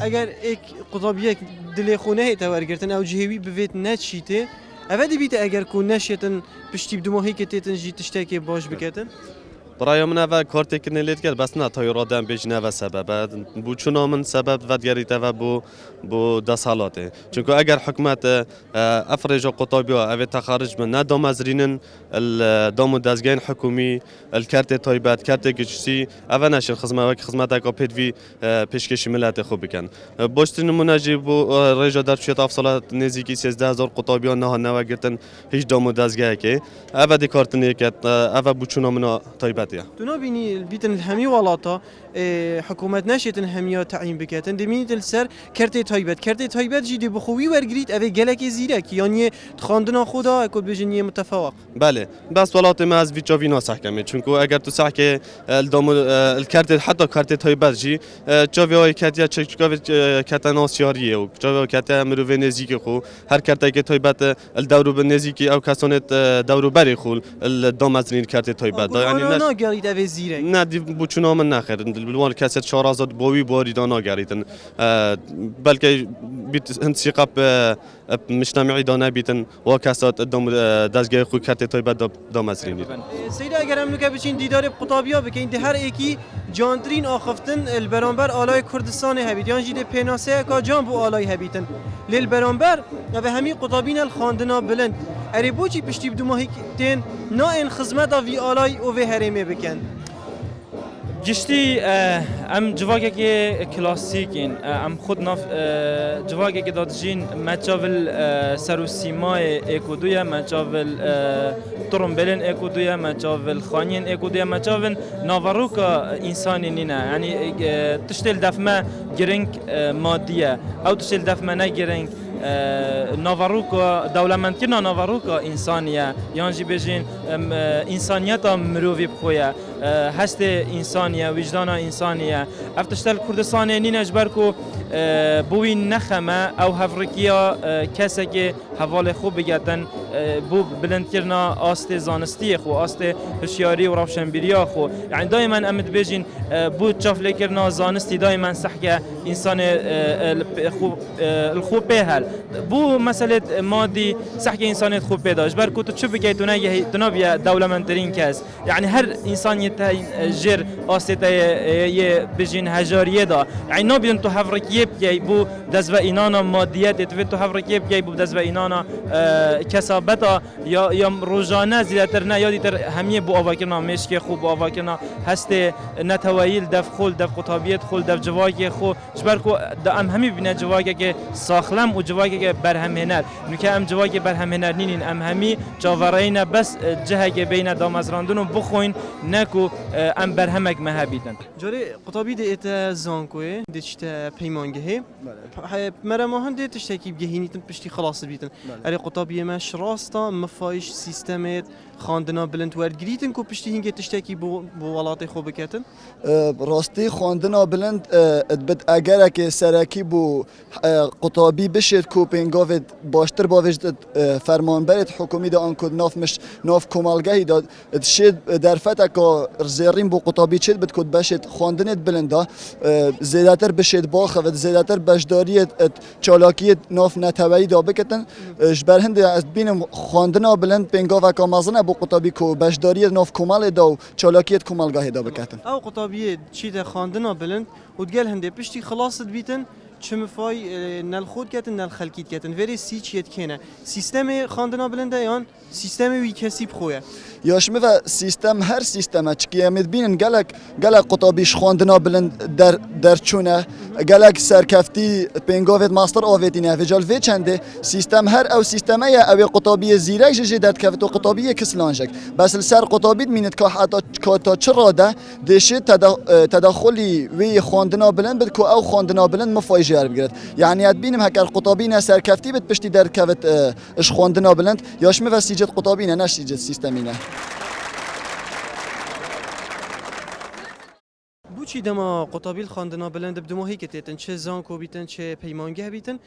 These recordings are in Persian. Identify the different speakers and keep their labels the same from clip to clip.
Speaker 1: اگر ایک قطابیه دل خونه تورگرتن او جهوی بویت نچیته اولی بیت اگر کو نشیتن پشتی بدو ماهی که تیتن جی تشتکی باش بکتن
Speaker 2: برای من اول کارت که نلید کرد بس نه تای رادم بیش نه و سبب بو چون من سبب ودگری تا بو دسالاته چون که اگر حکومت افرج قطابیا اوی تخارج من ندام از رینن الدام دزگین حکومی الکارت تایبات کارت گچسی اول نشین خدمت اگه پیدوی پیشکش ملت خوب بکن باشترین مناجی بو رجا در شیط افصالات نزدیکی 13000 قطابیا نه نوا گرتن هیچ دام دزگه که اول دی کارت نیکت اول بو چون من تایبات
Speaker 1: تو نبینی بیتن الهمی ولاتا حکومت نشیتن همیا تعیین بکتن دمینی السر کرته تایبت جدی بخوی ورگرید اوی گلک زیرک یعنی خواندن خدا اکو بجنی متفاوق
Speaker 2: بله بس ولات ما از ویچاوی ناسح کمی چون که اگر تو سح که الدام الکارت حتی کارت تایبت جی جاوی های کاتیا چکاوی کات ناسیاریه و جاوی کات مروی نزیک خو هر کارت که تایبت الدورو به نزیکی او کسانت دورو بری خول الدام از این کارت تایبت
Speaker 1: یعنی نه گرید اوی زیرک
Speaker 2: نه دی بچونا من نخیر بالوان کاسات شارازات بوی باری دانا گریدن بلکه بیت انتقاب مجتمعی دانا بیتن و کاسات الدام دزگه خو کارت تایبت دام از رینی
Speaker 1: سیدا اگر هم نکه بچین دیدار قطابیا بکین ده هر ایکی جانترین آخفتن البرانبر آلای کردستان هبید یعنی جیده پیناسه که جان بو آلای هبیتن للبرانبر و همین قطابین الخاندنا بلند اری بوچی پشتی بدو ماهی تین نا این خدمت وی آلای او وی هرمه بکن
Speaker 3: گشتی ام جواگه که کلاسیکین ام خود ناف جواگه که دادجین مچاول سروسیمای اکودویا مچاول ترمبلن اکودویا مچاول خانین اکودویا مچاول ناوروکا انسانی نینه یعنی تشتل دفمه گرنگ مادیه او تشتل دفمه نگرنگ ناوروکا دولمندکنا ناوروکا انسانیه یعنی بجین انسانیت مروی بخویه هست انسانیه وجدان انسانیه افتشتل کردستان نینج برکو بوی نخمه او هفرکیا کسی که حوال خوب بگتن بو بلند کرنا آست زانستی خو آست هوشیاری و روشنبیری خو یعنی دائما امد بجین بو چافله کرنا زانستی دائما صحکه انسان الخوب بهل بو مسئله مادی صحکه انسانیت خوب پیداش برکو تو چه بگی تو نبیا دولمندترین کس یعنی هر انسانیت جر آسته یه بجین هجاریه دا یعنی نبین تو هفرکیه بگی بو دزو اینانا مادیت تو هفرکیه بگی بو دزو اینانا کسابتا یا روزانه زیادتر نه یادی تر همیه بو آواکرنا مشک خوب بو آواکرنا هست نتوایل دف خول دف قطابیت خول دف جواگی خو جبرکو ام همی بینه جواگی که ساخلم و جواگی که برهمهنر نوکه ام جواگی برهمهنر نینین ام همی جاورین بس جهه که بین دامزراندون بخوین نکو ام برهمک مهبیدن
Speaker 1: جاری قطابی دیت زانکوه دیت پیمانگه مرا ما هم دیتش تکیب گهینیتن پشتی خلاص بیتن علی قطابی مش راستا مفایش سیستمت خواندنا بلند ورگریتن کو پشتی هنگه تشتکی بو ولات خوب بکتن
Speaker 4: راستی خواندنا بلند بد اگر که سرکی بو قطابی بشید کو پنگاوید باشتر باوجد فرمانبرت حکومی دا آنکود ناف کمالگاهی داد شید در فتا که زیرین بو قطابی چید بد کد بشید خواندنت بلندا زیادتر بشید باخه و زیادتر بشداریت چالاکیت ناف نتوایی دا بکتن جبر هند از بینم خواندنا بلند پنگاو که مازنه بو قطابی کو بشداریت ناف کمال دا و چالاکیت کمالگاهی دا بکتن
Speaker 1: او قطابی چیده خواندنا بلند و دگل هنده پشتی خلاصت بیتن چه فای نل خود کتن نل خلقیت کتن وری سی چیت کنه سیستم خواندنا بلنده یان سیستم وی کسی بخویه
Speaker 4: یاشمه و سیستم هر سیستم چکی امید بینن گلک قطابیش خواندنا بلند در چونه گلک سرکفتی پنگاوت ماستر آویدینه و جال وی چنده سیستم هر او سیستمه یا او قطابی زیرک جه در کفت و قطابی کسلانجک بس سر قطابی مینت که حتی چرا ده دشه تداخلی وی خواندنا بلند بد که او خواندنا بلند مفایج جار بگیرد یعنی اد بینم هکر قطابی نه سرکفتی بد پشتی در کفت اش خواندنا بلند یاشمه و سیجت قطابی نه سیجت سیستمی نه
Speaker 1: چی دما قطابیل خواندنا بلند بدو ماهی که تیتن چه زانکو بیتن چه پیمانگه بیتن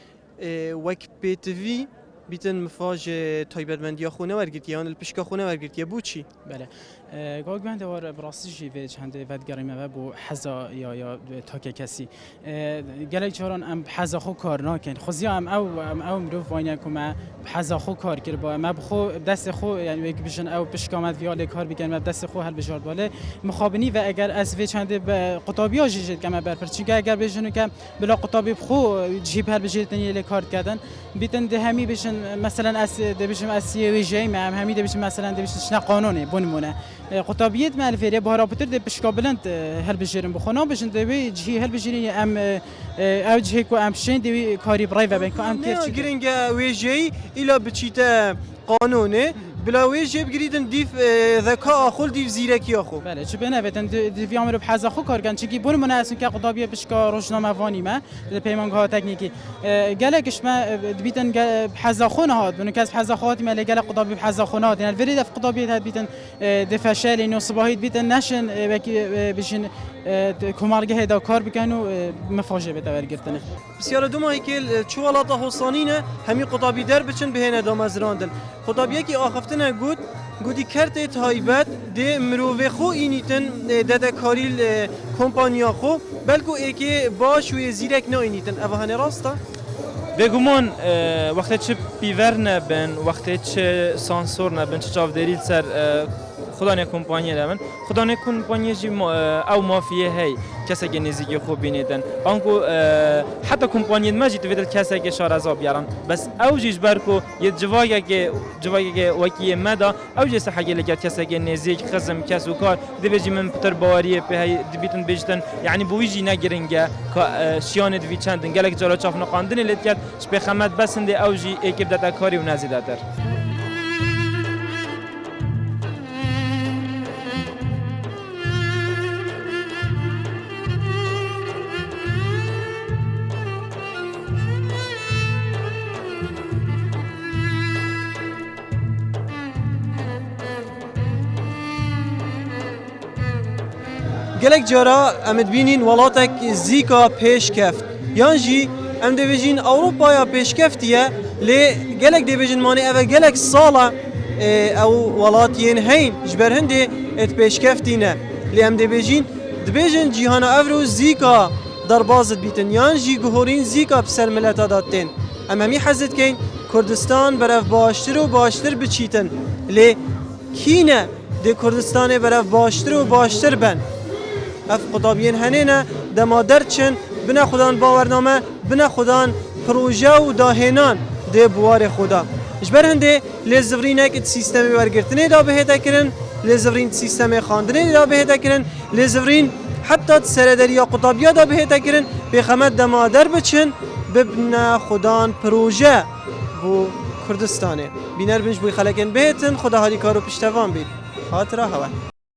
Speaker 1: وک پیتوی بیتن مفاج تایبەتمەندیە خۆ نەوەرگرتیە یان پشکە خۆ نەوەرگرتیە بوچی
Speaker 5: بله گاگ بنده وار براستی جیوه چند ود گریم و بو حزا یا تاک کسی گله چهاران ام حزا خو کار نکن خوزی ام او مروف واینه کم حزا خو کار کرد با ام خو دست خو یعنی یک بیشن او پشکامت ویال کار بگن و دست خو هل بجار باله مخابنی و اگر از وی چند قطابی ها جیجید کم بر پرچینگه اگر بیشنو که بلا قطابی خو جیب هل بجید تنی کار کردن بیتن ده همی بیشن مثلا اس ده بیشن اسی ویژه ام همی ده بیشن مثلا ده بیشن شنا قانونی بونمونه قطابیت مال فيري بهرا بتر ده بشكابلنت هل بجيرن بخنا بجن دوي جهي هل بجيرن ام او جهي كو ام شين دوي كاري برايفا بين كو ام
Speaker 1: نه
Speaker 5: كيرچ
Speaker 1: گرنگ ویژه‌ای ایلا بچیته قانونه بلا ویژه بگیریدن دیف ذکا آخول دیف زیرکی آخو
Speaker 5: بله چه بنا بتن دي عمر بحزا خو کار کن چکی بون مناسب که قطابیه بشکا روشنامه وانی ما ده پیمانگه ها تکنیکی گلکش ما بیتن بحزا خونه هات بنو کس بحزا خاطی مال گلک قطابی بحزا خونه هات یعنی الفريد في قطابیه هات بیتن دفشل اینو صباحیت بیتن نشن بشین کمارگه هدا کار بکنو مفاجئه بتور گرتنه
Speaker 1: بسیار دو ماهی که چوالاتا حسانینه همی قطابی در بچن بهینه دامزراندن قطابیه که آخفتنه گودی کرت تایبت ده مروه خو اینیتن ده کاریل کمپانیا خو بلکو ایکی باش و زیرک نه اینیتن اوه هنه راستا؟
Speaker 3: بگمان وقتی چه پیور نبن وقتی چه سانسور نبن چه چاودری سر خدا نه کمپانی دارن خدا نه کمپانی جی او مافیه هی کسی که نزدیکی خوب بینیدن آنکو حتی کمپانی ما جیت ویدل کسی که شارزا بیارن بس او جیش برکو یه جوایی که وکی مدا او جیس حاجه لگت کسی که نزدیک خزم کسو کار دیویجی من پتر باوریه به هی بیتن بیشتن یعنی بویجی نگرنگه که شیان دوی چندن گلک جلو چاف نقاندن لیت کرد شبه خمد بسنده او جی اکیب داتا کاری و نزیده تر
Speaker 1: گلک جارا امد بینین ولاتک زیکا پیش کفت یان جی ام دیویژین اوروپا یا پیش کفتیه لی گلک دیویژین مانی اوه گلک سالا او ولاتین هین جبر هنده ات پیش کفتینه لی ام دیویژین جیهانا افرو زیکا در بازد بیتن یان جی گهورین زیکا بسر ملتا دادتین ام همی حزد کن کردستان برف باشتر و باشتر بچیتن لی کینه دی کردستان برف باشتر و باشتر بن اف قطابین هنینه دما درچن بنا خدان باورنامه بنا خدان پروژه و داهنان ده بوار خدا جبر هنده لزورین اکت سیستم ورگرتنه دا بهتا کرن لزورین سیستم خاندنه دا بهتا کرن لزورین حتی سردری یا قطابیا دا بهتا کرن بخمت دما در بچن ببنا خدان پروژه بو کردستانه بینر بنج بوی خلقین بهتن خدا حالی کارو پشتوان بید خاطره هوا